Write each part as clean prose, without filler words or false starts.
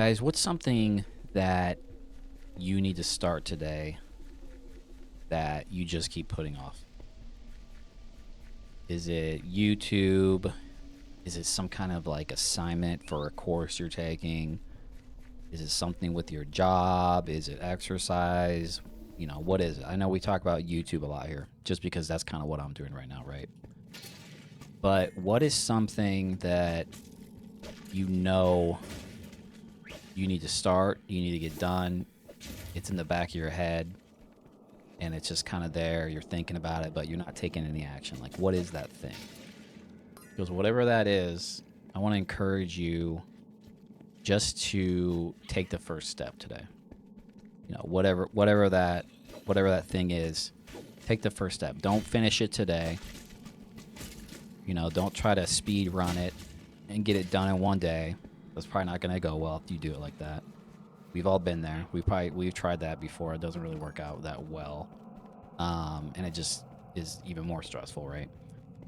Guys, what's something that you need to start today that you just keep putting off? Is it YouTube? Is it some kind of like assignment for a course you're taking? Is it something with your job? Is it exercise? What is it? I know we talk about YouTube a lot here just because that's kind of what I'm doing right now, right? But what is something that you know you need to start, you need to get done? It's in the back of your head and it's just kind of there. You're thinking about it, but you're not taking any action. Like, what is that thing? Because whatever that is, I want to encourage you just to take the first step today. Whatever that thing is, take the first step. Don't finish it today. Don't try to speed run it and get it done in one day. That's probably not going to go well if you do it like that. We've all been there. We've tried that before. It doesn't really work out that well. And it just is even more stressful, right?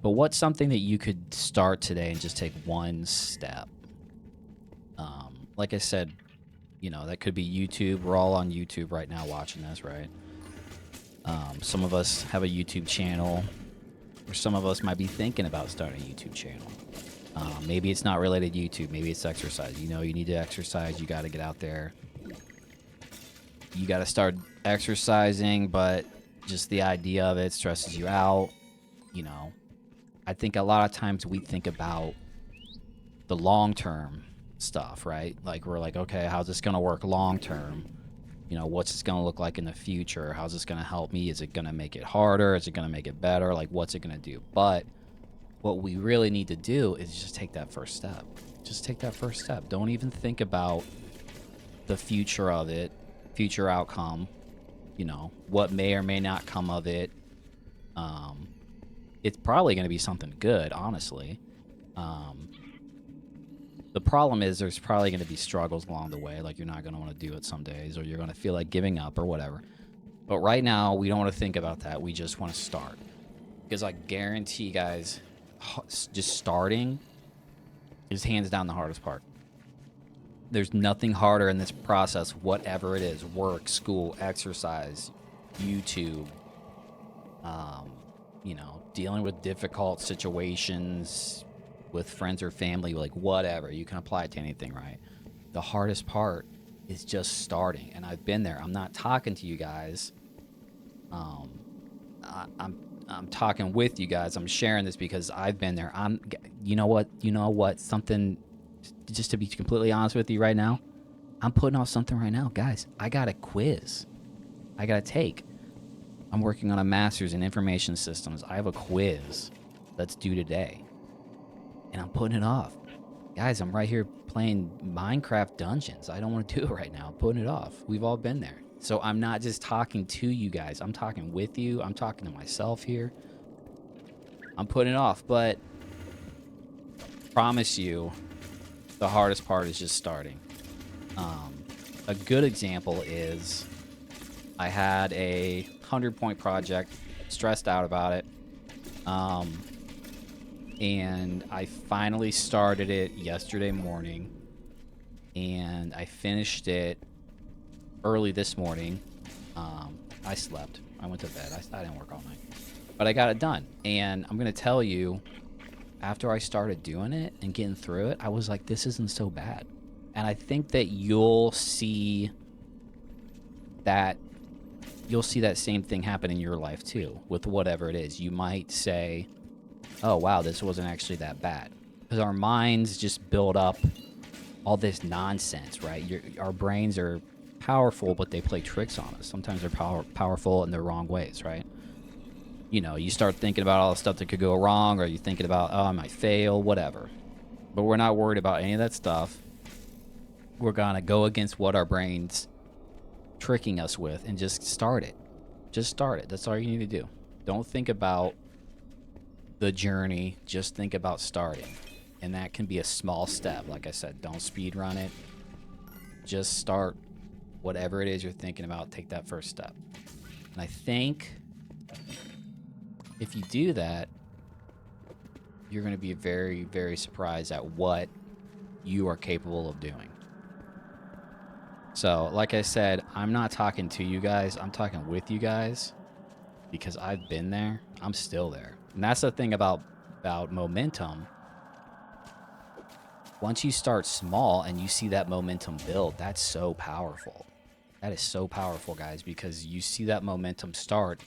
But what's something that you could start today and just take one step? Like I said, that could be YouTube. We're all on YouTube right now watching this, right? Some of us have a YouTube channel, or some of us might be thinking about starting a YouTube channel. Maybe it's not related to YouTube. Maybe it's exercise. You need to exercise. You got to get out there. You got to start exercising, but just the idea of it stresses you out. I think a lot of times we think about the long-term stuff, right? Like we're like, okay, how's this going to work long-term? What's this going to look like in the future? How's this going to help me? Is it going to make it harder? Is it going to make it better? Like, what's it going to do? But what we really need to do is just take that first step. Just take that first step. Don't even think about the future of it, future outcome, what may or may not come of it. It's probably going to be something good, honestly. The problem is there's probably going to be struggles along the way. Like, you're not going to want to do it some days, or you're going to feel like giving up or whatever. But right now, we don't want to think about that. We just want to start. Because I guarantee, guys, just starting is hands down the hardest part. There's nothing harder in this process, whatever it is, work, school, exercise, YouTube, dealing with difficult situations with friends or family, like whatever. You can apply it to anything, right? The hardest part is just starting. And I've been there. I'm not talking to you guys. I'm talking with you guys. I'm sharing this because I've been there. You know what? Something, just to be completely honest with you right now, I'm putting off something right now. Guys, I got a quiz I got to take. I'm working on a master's in information systems. I have a quiz that's due today, and I'm putting it off. Guys, I'm right here playing Minecraft Dungeons. I don't want to do it right now. I'm putting it off. We've all been there. So I'm not just talking to you guys. I'm talking with you. I'm talking to myself here. I'm putting it off, but promise you, the hardest part is just starting. A good example is I had a 100-point project, stressed out about it, and I finally started it yesterday morning, and I finished it early this morning. I slept. I went to bed. I didn't work all night, but I got it done. And I'm gonna tell you, after I started doing it and getting through it, I was like, this isn't so bad. And I think that you'll see that same thing happen in your life too, with whatever it is. You might say, oh wow, this wasn't actually that bad, because our minds just build up all this nonsense, right? Our brains are powerful, but they play tricks on us. Sometimes they're powerful in the wrong ways, right? You start thinking about all the stuff that could go wrong, or you thinking about, oh, I might fail, whatever. But we're not worried about any of that stuff. We're gonna go against what our brain's tricking us with and just start it. Just start it. That's all you need to do. Don't think about the journey. Just think about starting. And that can be a small step. Like I said, don't speed run it. Just start whatever it is you're thinking about. Take that first step. And I think if you do that, you're going to be very, very surprised at what you are capable of doing. So, like I said, I'm not talking to you guys. I'm talking with you guys because I've been there. I'm still there. And that's the thing about momentum. Once you start small and you see that momentum build, that's so powerful. That is so powerful, guys, because you see that momentum start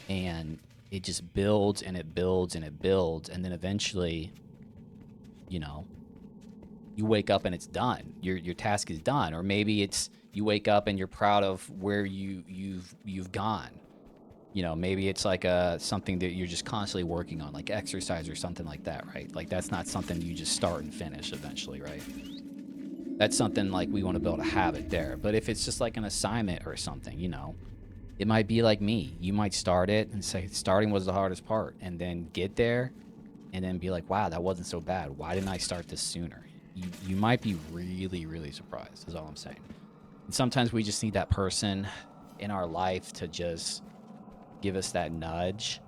and it just builds and it builds and it builds. And then eventually, you know, you wake up and it's done. Your task is done. Or maybe it's you wake up and you're proud of where you've gone. You know, maybe it's like something that you're just constantly working on, like exercise or something like that, right? Like that's not something you just start and finish eventually, right? That's something like we want to build a habit there. But if it's just like an assignment or something, you know, it might be like me. You might start it and say starting was the hardest part, and then get there and then be like, wow, that wasn't so bad. Why didn't I start this sooner? You might be really, really surprised, is all I'm saying. And sometimes we just need that person in our life to just give us that nudge.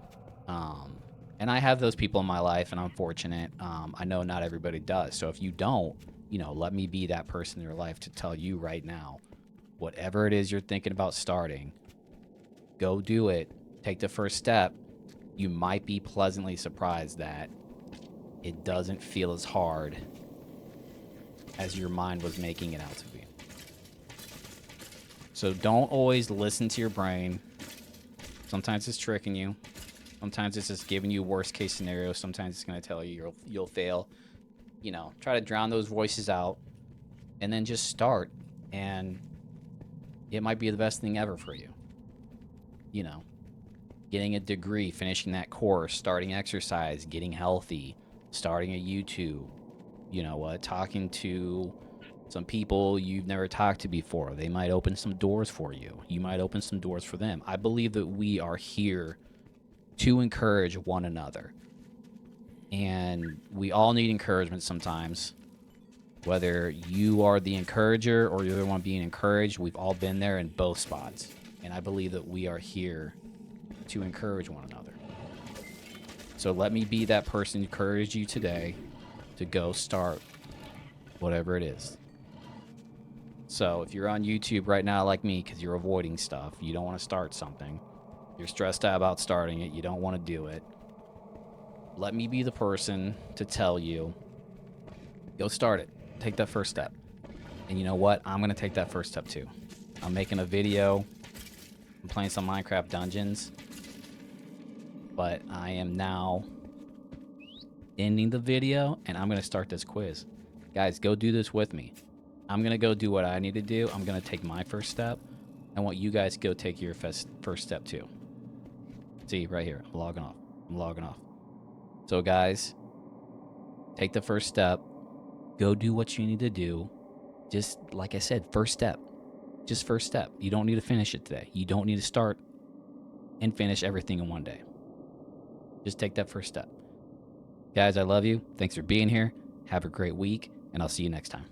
Um, and I have those people in my life, and I'm fortunate. I know not everybody does. So if you don't, you know, let me be that person in your life to tell you right now, whatever it is you're thinking about starting, go do it. Take the first step. You might be pleasantly surprised that it doesn't feel as hard as your mind was making it out to be. So don't always listen to your brain. Sometimes it's tricking you. Sometimes it's just giving you worst case scenario. Sometimes it's going to tell you you'll fail. You know, try to drown those voices out and then just start. And it might be the best thing ever for you. You know, getting a degree, finishing that course, starting exercise, getting healthy, starting a YouTube, you know, talking to some people you've never talked to before. They might open some doors for you. You might open some doors for them. I believe that we are here to encourage one another. And we all need encouragement sometimes. Whether you are the encourager or you're the one being encouraged, we've all been there in both spots. And I believe that we are here to encourage one another. So let me be that person to encourage you today to go start whatever it is. So if you're on YouTube right now like me because you're avoiding stuff, you don't want to start something, you're stressed out about starting it, you don't want to do it, let me be the person to tell you, go start it. Take that first step. And you know what? I'm going to take that first step too. I'm making a video. I'm playing some Minecraft Dungeons. But I am now ending the video, and I'm going to start this quiz. Guys, go do this with me. I'm going to go do what I need to do. I'm going to take my first step. I want you guys to go take your first step too. See, right here. I'm logging off. I'm logging off. So, guys, take the first step. Go do what you need to do. Just like I said, first step. Just first step. You don't need to finish it today. You don't need to start and finish everything in one day. Just take that first step. Guys, I love you. Thanks for being here. Have a great week, and I'll see you next time.